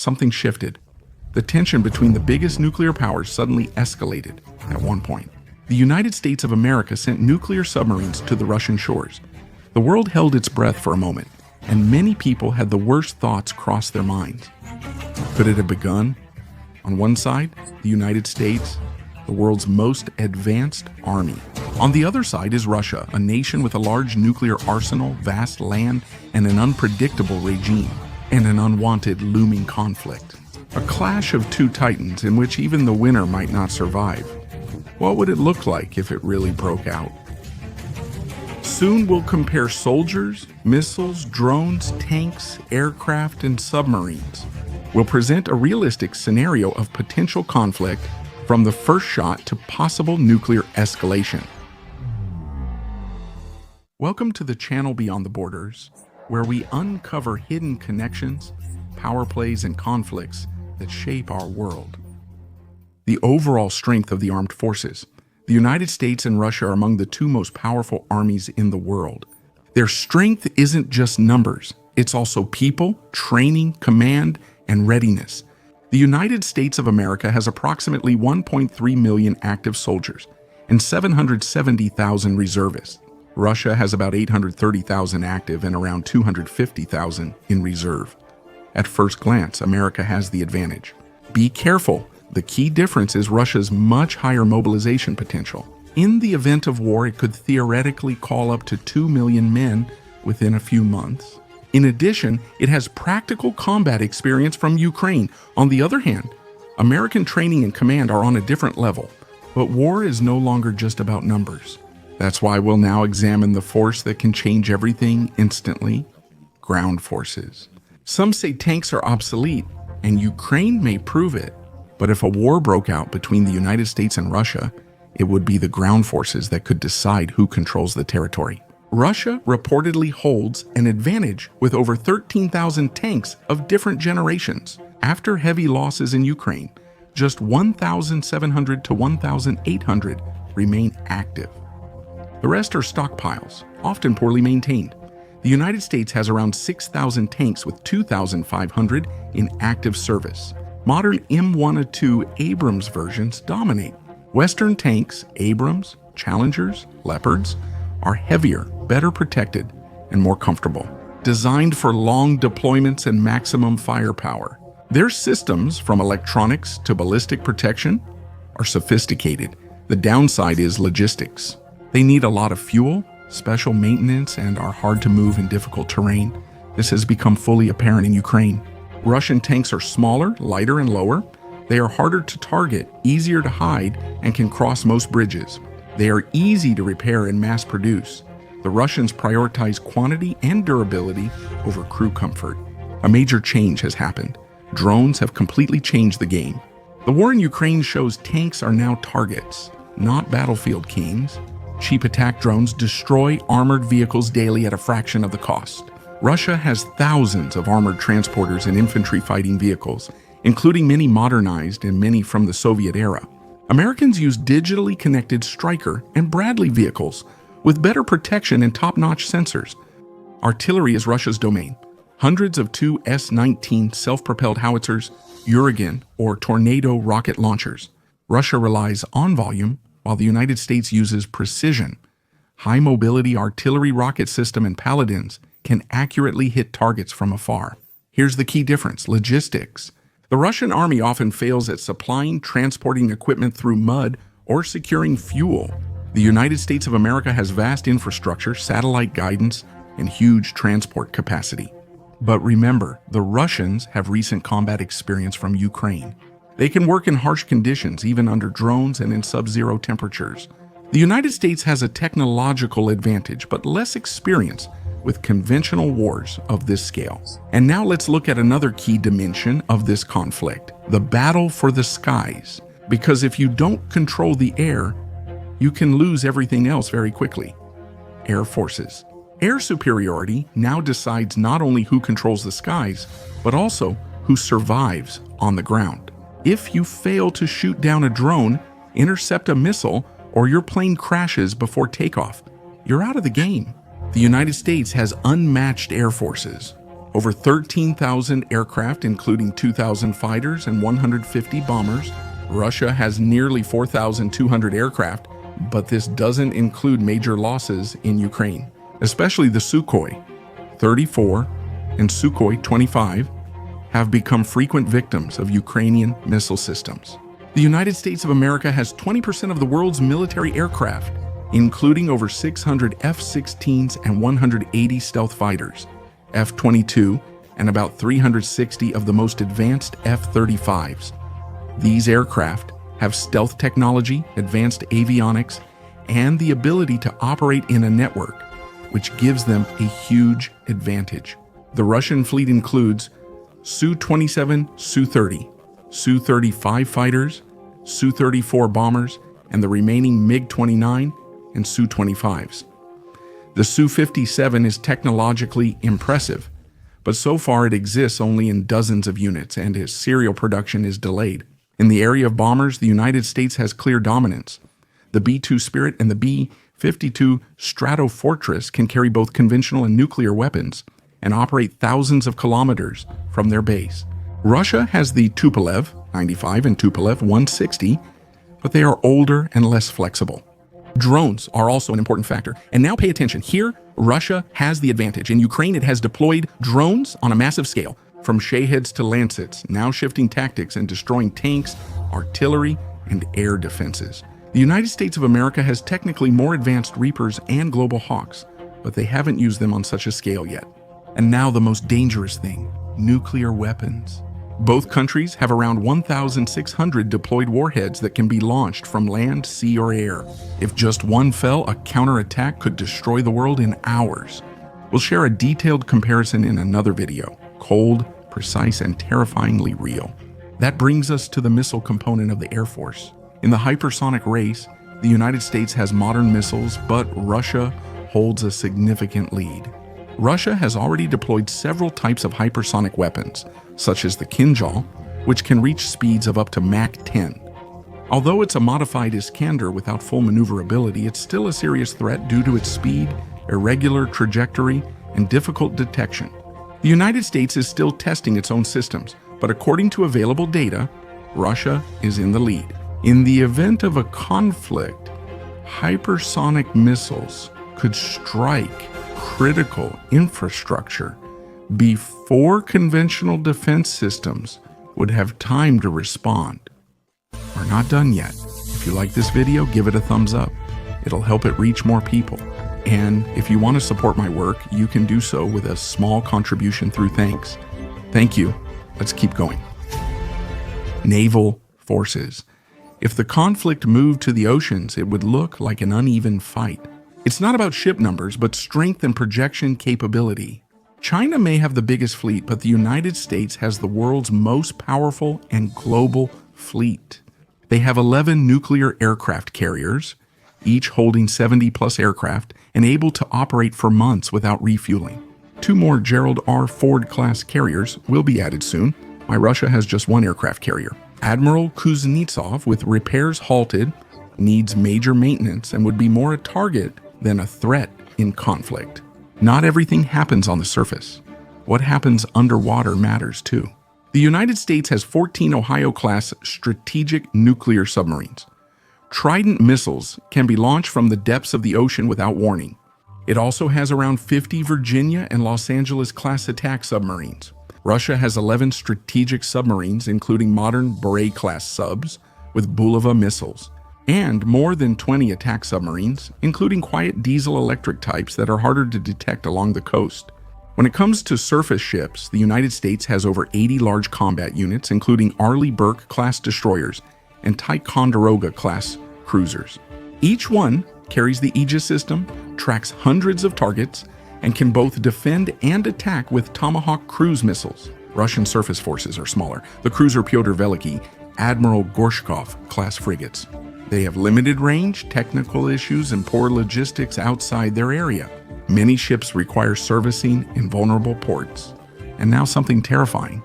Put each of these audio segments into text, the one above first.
something shifted. The tension between the biggest nuclear powers suddenly escalated at one point. The United States of America sent nuclear submarines to the Russian shores. The world held its breath for a moment, and many people had the worst thoughts cross their minds. Could it have begun? On one side, the United States, the world's most advanced army. On the other side is Russia, a nation with a large nuclear arsenal, vast land, and an unpredictable regime, and an unwanted looming conflict. A clash of two titans in which even the winner might not survive. What would it look like if it really broke out? Soon we'll compare soldiers, missiles, drones, tanks, aircraft, and submarines. We'll present a realistic scenario of potential conflict from the first shot to possible nuclear escalation. Welcome to the channel Beyond the Borders, where we uncover hidden connections, power plays, and conflicts that shape our world. The overall strength of the armed forces. The United States and Russia are among the two most powerful armies in the world. Their strength isn't just numbers, it's also people, training, command, and readiness. The United States of America has approximately 1.3 million active soldiers and 770,000 reservists. Russia has about 830,000 active and around 250,000 in reserve. At first glance, America has the advantage. Be careful. The key difference is Russia's much higher mobilization potential. In the event of war, it could theoretically call up to 2 million men within a few months. In addition, it has practical combat experience from Ukraine. On the other hand, American training and command are on a different level. But war is no longer just about numbers. That's why we'll now examine the force that can change everything instantly: ground forces. Some say tanks are obsolete, and Ukraine may prove it. But if a war broke out between the United States and Russia, it would be the ground forces that could decide who controls the territory. Russia reportedly holds an advantage with over 13,000 tanks of different generations. After heavy losses in Ukraine, just 1,700 to 1,800 remain active. The rest are stockpiles, often poorly maintained. The United States has around 6,000 tanks with 2,500 in active service. Modern M1A2 Abrams versions dominate. Western tanks, Abrams, Challengers, Leopards, are heavier, better protected, and more comfortable. Designed for long deployments and maximum firepower. Their systems, from electronics to ballistic protection, are sophisticated. The downside is logistics. They need a lot of fuel, special maintenance, and are hard to move in difficult terrain. This has become fully apparent in Ukraine. Russian tanks are smaller, lighter, and lower. They are harder to target, easier to hide, and can cross most bridges. They are easy to repair and mass produce. The Russians prioritize quantity and durability over crew comfort. A major change has happened. Drones have completely changed the game. The war in Ukraine shows tanks are now targets, not battlefield kings. Cheap attack drones destroy armored vehicles daily at a fraction of the cost. Russia has thousands of armored transporters and infantry fighting vehicles, including many modernized and many from the Soviet era. Americans use digitally connected Stryker and Bradley vehicles with better protection and top-notch sensors. Artillery is Russia's domain. Hundreds of Tu-S-19 self-propelled howitzers, Uragan, or Tornado rocket launchers. Russia relies on volume, while the United States uses precision. High-mobility artillery rocket system and Paladins can accurately hit targets from afar. Here's the key difference: logistics. The Russian army often fails at supplying, transporting equipment through mud, or securing fuel. The United States of America has vast infrastructure, satellite guidance, and huge transport capacity. But remember, the Russians have recent combat experience from Ukraine. They can work in harsh conditions, even under drones and in sub-zero temperatures. The United States has a technological advantage, but less experience with conventional wars of this scale. And now let's look at another key dimension of this conflict: the battle for the skies. Because if you don't control the air, you can lose everything else very quickly. Air forces. Air superiority now decides not only who controls the skies, but also who survives on the ground. If you fail to shoot down a drone, intercept a missile, or your plane crashes before takeoff, you're out of the game. The United States has unmatched air forces. over 13,000 aircraft, including 2,000 fighters and 150 bombers. Russia has nearly 4,200 aircraft, but this doesn't include major losses in Ukraine, especially the Sukhoi 34 and Sukhoi 25 have become frequent victims of Ukrainian missile systems. The United States of America has 20% of the world's military aircraft, including over 600 F-16s and 180 stealth fighters, F-22, and about 360 of the most advanced F-35s. These aircraft have stealth technology, advanced avionics, and the ability to operate in a network, which gives them a huge advantage. The Russian fleet includes Su-27, Su-30, Su-35 fighters, Su-34 bombers, and the remaining MiG-29 and Su-25s. The Su-57 is technologically impressive, but so far it exists only in dozens of units and its serial production is delayed. In the area of bombers, the United States has clear dominance. The B-2 Spirit and the B-52 Stratofortress can carry both conventional and nuclear weapons and operate thousands of kilometers from their base. Russia has the Tupolev 95 and Tupolev 160, but they are older and less flexible. Drones are also an important factor. And now pay attention. Here, Russia has the advantage. In Ukraine, it has deployed drones on a massive scale, from Shaheds to Lancets, now shifting tactics and destroying tanks, artillery, and air defenses. The United States of America has technically more advanced Reapers and Global Hawks, but they haven't used them on such a scale yet. And now the most dangerous thing, nuclear weapons. Both countries have around 1,600 deployed warheads that can be launched from land, sea, or air. If just one fell, a counterattack could destroy the world in hours. We'll share a detailed comparison in another video. Cold, precise, and terrifyingly real. That brings us to the missile component of the Air Force. In the hypersonic race, the United States has modern missiles, but Russia holds a significant lead. Russia has already deployed several types of hypersonic weapons, such as the Kinjal, which can reach speeds of up to Mach 10. Although it's a modified Iskander without full maneuverability, it's still a serious threat due to its speed, irregular trajectory, and difficult detection. The United States is still testing its own systems, but according to available data, Russia is in the lead. In the event of a conflict, hypersonic missiles could strike critical infrastructure before conventional defense systems would have time to respond. We're not done yet. If you like this video, give it a thumbs up. It'll help it reach more people. And if you want to support my work, you can do so with a small contribution through Thanks. Thank you. Let's keep going. Naval forces. If the conflict moved to the oceans, it would look like an uneven fight. It's not about ship numbers, but strength and projection capability. China may have the biggest fleet, but the United States has the world's most powerful and global fleet. They have 11 nuclear aircraft carriers, each holding 70-plus aircraft and able to operate for months without refueling. 2 more Gerald R. Ford-class carriers will be added soon, while Russia has just 1 aircraft carrier. Admiral Kuznetsov, with repairs halted, needs major maintenance and would be more a target than a threat in conflict. Not everything happens on the surface. What happens underwater matters too. The United States has 14 Ohio-class strategic nuclear submarines. Trident missiles can be launched from the depths of the ocean without warning. It also has around 50 Virginia and Los Angeles-class attack submarines. Russia has 11 strategic submarines, including modern Borei-class subs with Bulava missiles, and more than 20 attack submarines, including quiet diesel-electric types that are harder to detect along the coast. When it comes to surface ships, the United States has over 80 large combat units, including Arleigh Burke-class destroyers and Ticonderoga-class cruisers. Each one carries the Aegis system, tracks hundreds of targets, and can both defend and attack with Tomahawk cruise missiles. Russian surface forces are smaller. The cruiser Pyotr Veliky, Admiral Gorshkov-class frigates. They have limited range, technical issues, and poor logistics outside their area. Many ships require servicing in vulnerable ports. And now something terrifying.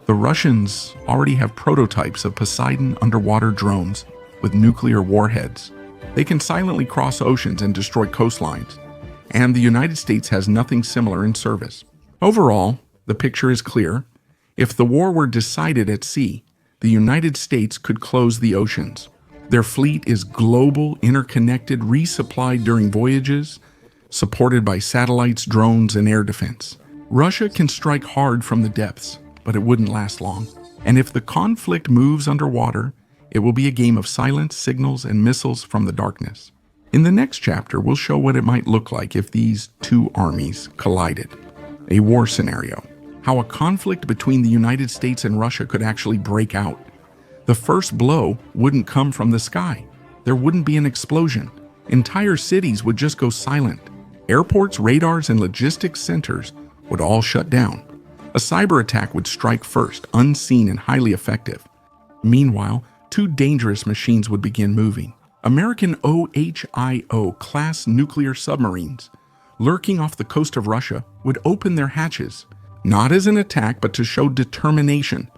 The Russians already have prototypes of Poseidon underwater drones with nuclear warheads. They can silently cross oceans and destroy coastlines. And the United States has nothing similar in service. Overall, The picture is clear. If the war were decided at sea, the United States could close the oceans. Their fleet is global, interconnected, resupplied during voyages, supported by satellites, drones, and air defense. Russia can strike hard from the depths, but it wouldn't last long. And if the conflict moves underwater, it will be a game of silence, signals, and missiles from the darkness. In the next chapter, we'll show what it might look like if these two armies collided. A war scenario. How a conflict between the United States and Russia could actually break out. The first blow wouldn't come from the sky. There wouldn't be an explosion. Entire cities would just go silent. Airports, radars, and logistics centers would all shut down. A cyber attack would strike first, unseen and highly effective. Meanwhile, two dangerous machines would begin moving. American OHIO-class nuclear submarines, lurking off the coast of Russia, would open their hatches, not as an attack, but to show determination,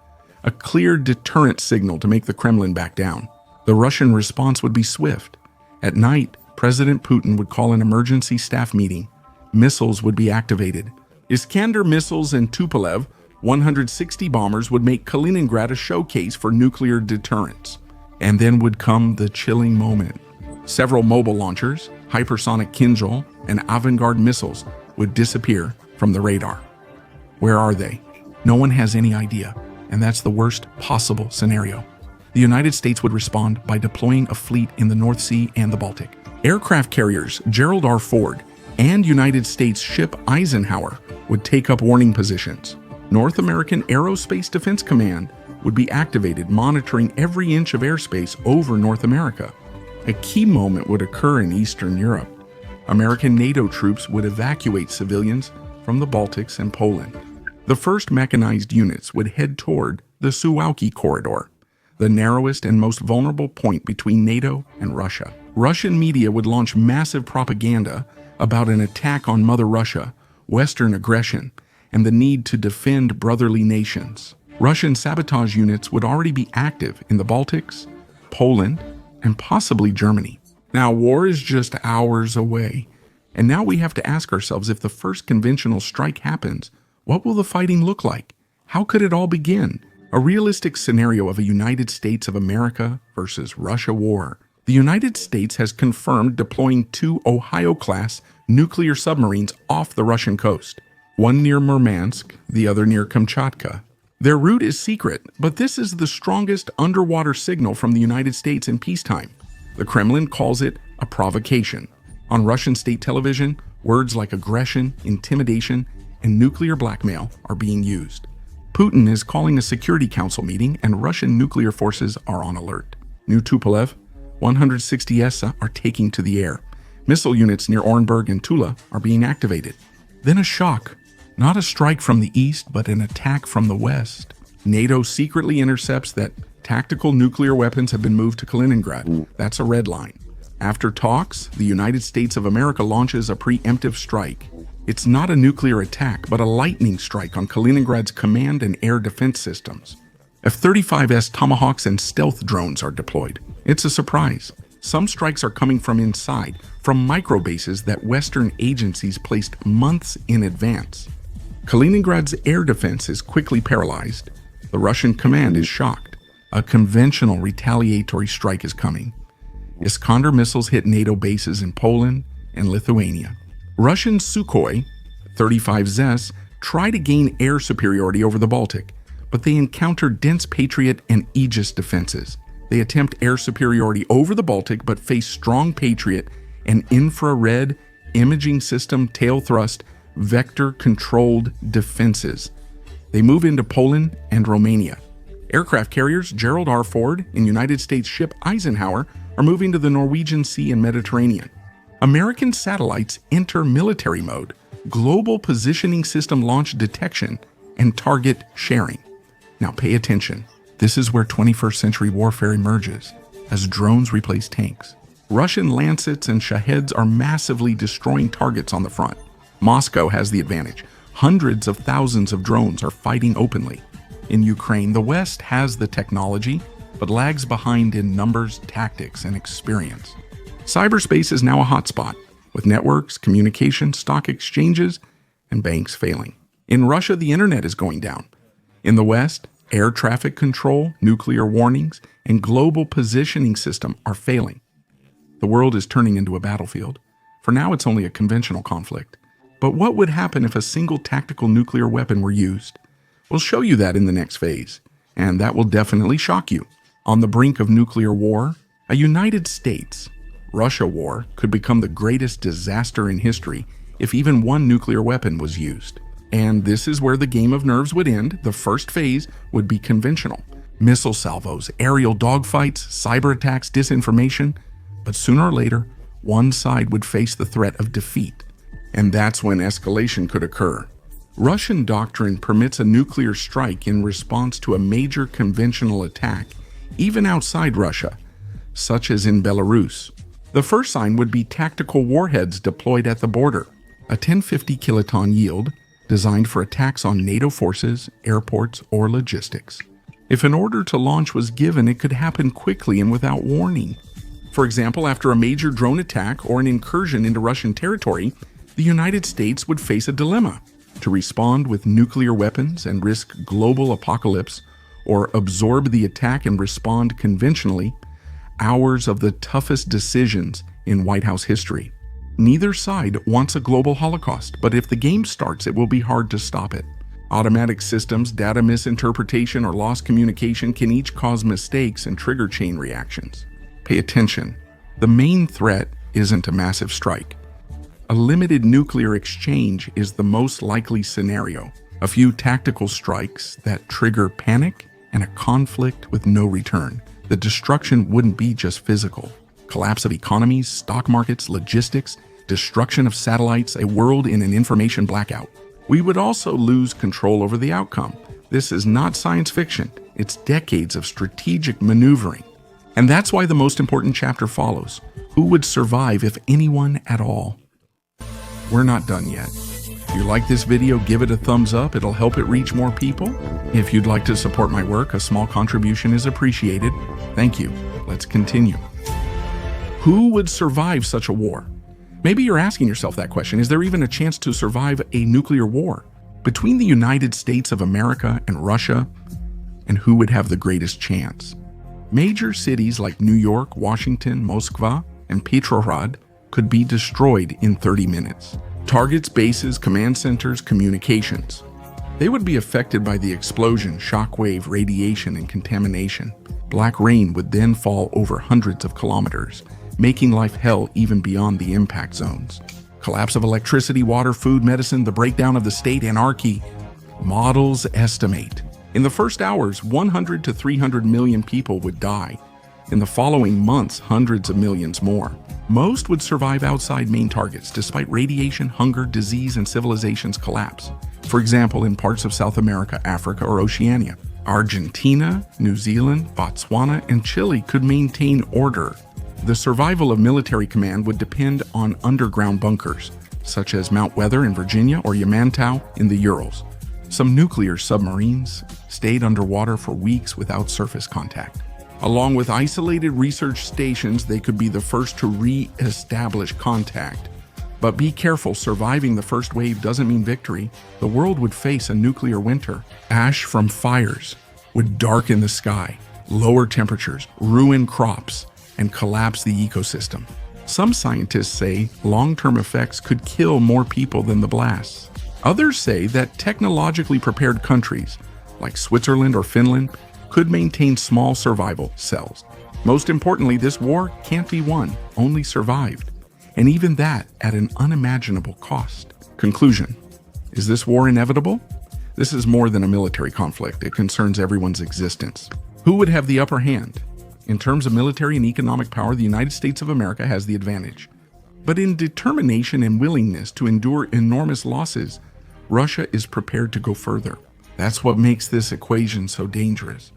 a clear deterrent signal to make the Kremlin back down. The Russian response would be swift. At night, President Putin would call an emergency staff meeting. Missiles would be activated. Iskander missiles and Tupolev 160 bombers would make Kaliningrad a showcase for nuclear deterrence. And then would come the chilling moment. Several mobile launchers, hypersonic Kinzhal, and avant-garde missiles would disappear from the radar. Where are they? No one has any idea, and that's the worst possible scenario. The United States would respond by deploying a fleet in the North Sea and the Baltic. Aircraft carriers Gerald R. Ford and United States ship Eisenhower would take up warning positions. North American Aerospace Defense Command would be activated, monitoring every inch of airspace over North America. A key moment would occur in Eastern Europe. American NATO troops would evacuate civilians from the Baltics and Poland. The first mechanized units would head toward the Suwałki Corridor, the narrowest and most vulnerable point between NATO and Russia. Russian media would launch massive propaganda about an attack on Mother Russia, Western aggression, and the need to defend brotherly nations. Russian sabotage units would already be active in the Baltics, Poland, and possibly Germany. Now, war is just hours away, and now we have to ask ourselves, if the first conventional strike happens, what will the fighting look like? How could it all begin? A realistic scenario of a United States of America versus Russia war. The United States has confirmed deploying two Ohio-class nuclear submarines off the Russian coast, one near Murmansk, the other near Kamchatka. Their route is secret, but this is the strongest underwater signal from the United States in peacetime. The Kremlin calls it a provocation. On Russian state television, words like aggression, intimidation, and nuclear blackmail are being used. Putin is calling a Security Council meeting, and Russian nuclear forces are on alert. New Tupolev 160s are taking to the air. Missile units near Orenburg and Tula are being activated. Then a shock. Not a strike from the east, but an attack from the west. NATO secretly intercepts that tactical nuclear weapons have been moved to Kaliningrad. That's a red line. After talks, the United States of America launches a preemptive strike. It's not a nuclear attack, but a lightning strike on Kaliningrad's command and air defense systems. F-35S Tomahawks and stealth drones are deployed. It's a surprise. Some strikes are coming from inside, from microbases that Western agencies placed months in advance. Kaliningrad's air defense is quickly paralyzed. The Russian command is shocked. A conventional retaliatory strike is coming. Iskander missiles hit NATO bases in Poland and Lithuania. Russian Sukhoi 35Zs try to gain air superiority over the Baltic, but they encounter dense Patriot and Aegis defenses. They attempt air superiority over the Baltic, but face strong Patriot and infrared imaging system tail thrust vector-controlled defenses. They move into Poland and Romania. Aircraft carriers Gerald R. Ford and United States ship Eisenhower are moving to the Norwegian Sea and Mediterranean. American satellites enter military mode, global positioning system launch detection, and target sharing. Now pay attention. This is where 21st century warfare emerges, as drones replace tanks. Russian Lancets and Shaheds are massively destroying targets on the front. Moscow has the advantage. Hundreds of thousands of drones are fighting openly. In Ukraine, the West has the technology, but lags behind in numbers, tactics, and experience. Cyberspace is now a hotspot, with networks, communication, stock exchanges, and banks failing. In Russia, the internet is going down. In the West, air traffic control, nuclear warnings, and global positioning system are failing. The world is turning into a battlefield. For now, it's only a conventional conflict. But what would happen if a single tactical nuclear weapon were used? We'll show you that in the next phase, and that will definitely shock you. On the brink of nuclear war, a United States-Russia war could become the greatest disaster in history if even one nuclear weapon was used. And this is where the game of nerves would end. The first phase would be conventional. Missile salvos, aerial dogfights, cyber attacks, disinformation. But sooner or later, one side would face the threat of defeat. And that's when escalation could occur. Russian doctrine permits a nuclear strike in response to a major conventional attack, even outside Russia, such as in Belarus. The first sign would be tactical warheads deployed at the border, a 1050 kiloton yield designed for attacks on NATO forces, airports, or logistics. If an order to launch was given, it could happen quickly and without warning. For example, after a major drone attack or an incursion into Russian territory, the United States would face a dilemma: to respond with nuclear weapons and risk global apocalypse, or absorb the attack and respond conventionally. Hours of the toughest decisions in White House history. Neither side wants a global holocaust, but if the game starts, it will be hard to stop it. Automatic systems, data misinterpretation, or lost communication can each cause mistakes and trigger chain reactions. Pay attention. The main threat isn't a massive strike. A limited nuclear exchange is the most likely scenario. A few tactical strikes that trigger panic and a conflict with no return. The destruction wouldn't be just physical. Collapse of economies, stock markets, logistics, destruction of satellites, a world in an information blackout. We would also lose control over the outcome. This is not science fiction. It's decades of strategic maneuvering. And that's why the most important chapter follows. Who would survive, if anyone at all? We're not done yet. If you like this video, give it a thumbs up. It'll help it reach more people. If you'd like to support my work, a small contribution is appreciated. Thank you. Let's continue. Who would survive such a war? Maybe you're asking yourself that question. Is there even a chance to survive a nuclear war between the United States of America and Russia? And who would have the greatest chance? Major cities like New York, Washington, Moskva, and Petrograd could be destroyed in 30 minutes. Targets, bases, command centers, communications. They would be affected by the explosion, shockwave, radiation, and contamination. Black rain would then fall over hundreds of kilometers, making life hell even beyond the impact zones. Collapse of electricity, water, food, medicine, the breakdown of the state, anarchy. Models estimate. In the first hours, 100 to 300 million people would die. In the following months, hundreds of millions more. Most would survive outside main targets, despite radiation, hunger, disease, and civilization's collapse. For example, in parts of South America, Africa, or Oceania. Argentina, New Zealand, Botswana, and Chile could maintain order. The survival of military command would depend on underground bunkers, such as Mount Weather in Virginia or Yamantau in the Urals. Some nuclear submarines stayed underwater for weeks without surface contact. Along with isolated research stations, they could be the first to re-establish contact. But be careful, surviving the first wave doesn't mean victory. The world would face a nuclear winter. Ash from fires would darken the sky, lower temperatures, ruin crops, and collapse the ecosystem. Some scientists say long-term effects could kill more people than the blasts. Others say that technologically prepared countries, like Switzerland or Finland, could maintain small survival cells. Most importantly, this war can't be won, only survived. And even that at an unimaginable cost. Conclusion. Is this war inevitable? This is more than a military conflict. It concerns everyone's existence. Who would have the upper hand? In terms of military and economic power, the United States of America has the advantage. But in determination and willingness to endure enormous losses, Russia is prepared to go further. That's what makes this equation so dangerous.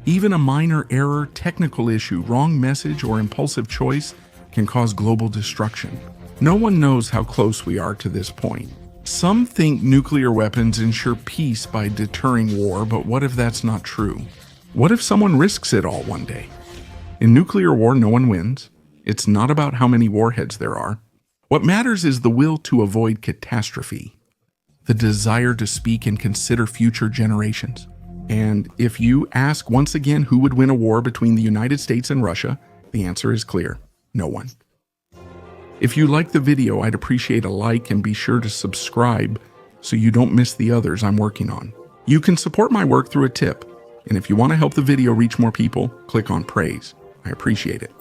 Even a minor error, technical issue, wrong message, or impulsive choice can cause global destruction. No one knows how close we are to this point. Some think nuclear weapons ensure peace by deterring war, but what if that's not true? What if someone risks it all one day? In nuclear war, no one wins. It's not about how many warheads there are. What matters is the will to avoid catastrophe. the desire to speak and consider future generations. And if you ask once again who would win a war between the United States and Russia, the answer is clear: no one. If you like the video, I'd appreciate a like and be sure to subscribe so you don't miss the others I'm working on. You can support my work through a tip, and if you want to help the video reach more people, click on praise. I appreciate it.